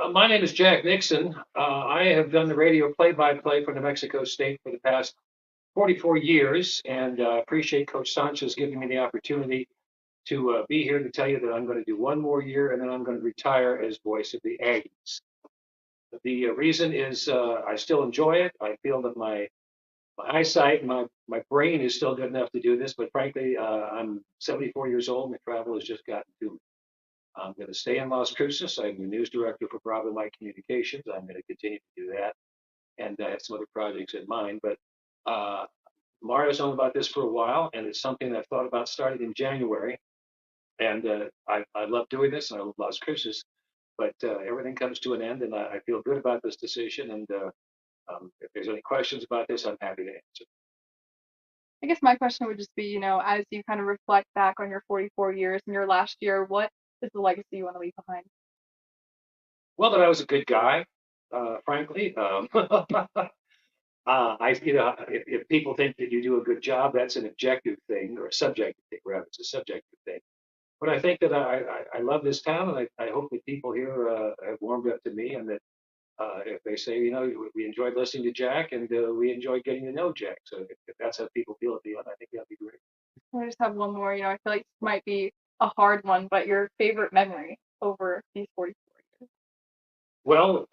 My name is Jack Nixon. I have done the radio play-by-play for New Mexico State for the past 44 years, and appreciate Coach Sanchez giving me the opportunity to be here to tell you that I'm going to do one more year and then I'm going to retire as voice of the Aggies. The reason is I still enjoy it. I feel that my eyesight and my brain is still good enough to do this, but frankly, I'm 74 years old and the travel has just gotten to me. I'm going to stay in Las Cruces. I'm the news director for Bravo Light Communications. I'm going to continue to do that, and I have some other projects in mind. But Mario's known about this for a while, and it's something I've thought about starting in January. And I love doing this, and I love Las Cruces. But everything comes to an end, and I feel good about this decision. And if there's any questions about this, I'm happy to answer. I guess my question would just be, as you kind of reflect back on your 44 years and your last year, what is the legacy you want to leave behind? Well, that I was a good guy, frankly. If people think that you do a good job, that's an objective thing or a subjective thing, rather. It's a subjective thing. But I think that I love this town, and I hope that people here have warmed up to me, and that if they say, we enjoyed listening to Jack, and we enjoyed getting to know Jack. So if that's how people feel at the end, I think that'd be great. I just have one more. I feel like this might be a hard one, but your favorite memory over these 44 years. Well,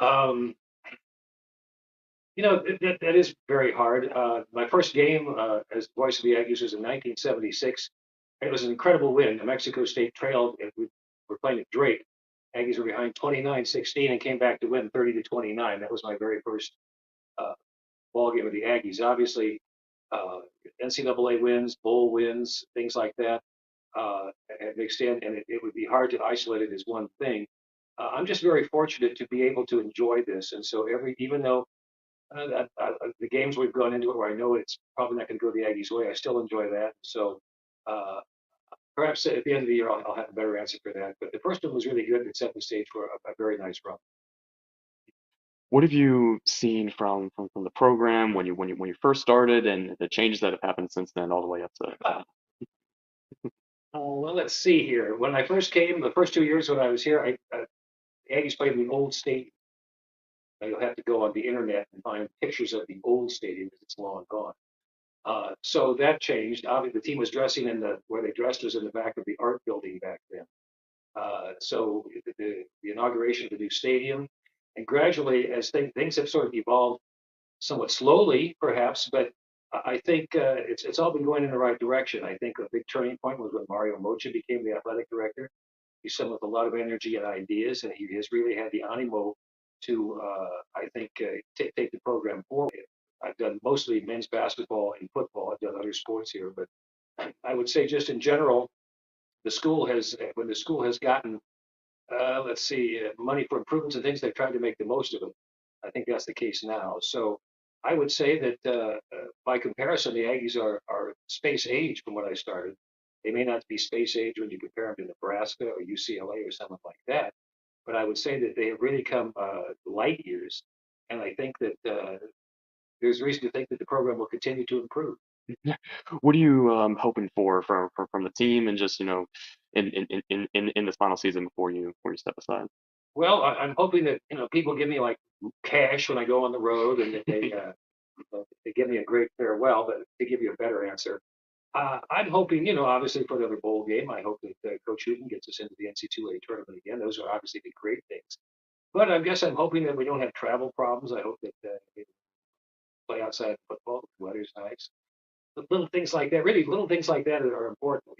that is very hard. My first game as voice of the Aggies was in 1976. It was an incredible win. The Mexico State trailed. We were playing at Drake. Aggies were behind 29-16 and came back to win 30-29. That was my very first uh, ball game of the Aggies. Obviously, uh, NCAA wins, bowl wins, things like that mixed in, and it would be hard to isolate it as one thing. I'm just very fortunate to be able to enjoy this, and so even though the games we've gone into it where I know it's probably not going to go the Aggies' way, I still enjoy that. So uh, perhaps at the end of the year, I'll have a better answer for that. But the first one was really good and set the stage for a very nice run. What have you seen from the program when you first started and the changes that have happened since then all the way up to Uh, well, let's see here. When I first came, the first 2 years when I was here, Aggies played in the old stadium. Now, you'll have to go on the internet and find pictures of the old stadium because it's long gone. So that changed. Obviously, the team was dressing in where they dressed was in the back of the art building back then. So the inauguration of the new stadium, and gradually as things have sort of evolved somewhat slowly, perhaps, but I think it's all been going in the right direction. I think a big turning point was when Mario Mocha became the athletic director. He's someone with a lot of energy and ideas, and he has really had the animo to, I think, take the program forward. I've done mostly men's basketball and football. I've done other sports here, but I would say just in general, when the school has gotten, let's see, money for improvements and things, they've tried to make the most of it. I think that's the case now. So I would say that by comparison, the Aggies are space age from when I started. They may not be space age when you compare them to Nebraska or UCLA or something like that, but I would say that they have really come light years, and I think that there's reason to think that the program will continue to improve. what are you hoping for from the team and just in this final season before you step aside? Well, I'm hoping that people give me like cash when I go on the road, and that they give me a great farewell. But to give you a better answer, I'm hoping, obviously for another bowl game. I hope that Coach Hooten gets us into the NC2A tournament again. Those are obviously the great things. But I guess I'm hoping that we don't have travel problems. I hope that we play outside football. The weather's nice. But little things like that, really little things like that are important.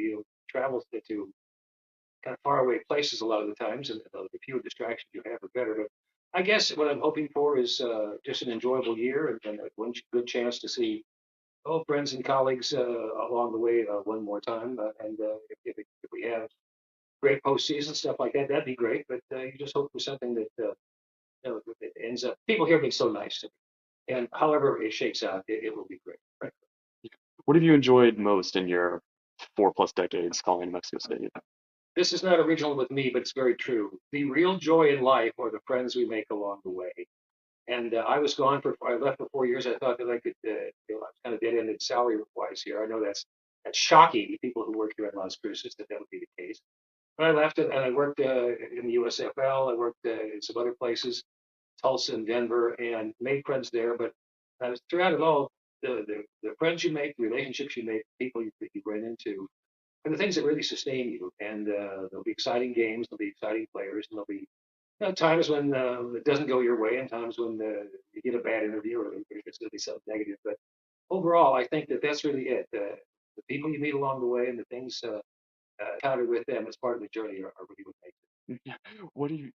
Travel to kind of far away places a lot of the times, and the fewer distractions you have, are better. But I guess what I'm hoping for is just an enjoyable year and one good chance to see friends and colleagues along the way one more time. And if we have great postseason stuff like that, that'd be great. But you just hope for something that it ends up. People here being so nice to me, and however it shakes out, it will be great. Right? What have you enjoyed most in your 4+ decades calling Mexico State? This is not original with me, but it's very true. The real joy in life are the friends we make along the way. And I left for 4 years. I thought that I could, I was kind of dead-ended salary-wise here. I know that's shocking to people who work here at Las Cruces that would be the case. I left it and I worked in the USFL. I worked in some other places, Tulsa and Denver, and made friends there. But throughout it all, the friends you make, the relationships you make, people that you run into, are the things that really sustain you. And there'll be exciting games, there'll be exciting players, and there'll be times when it doesn't go your way, and times when you get a bad interview or it's going to be something negative. But overall, I think that that's really it. The people you meet along the way and the things encountered with them as part of the journey are really what makes it. Yeah. What do you,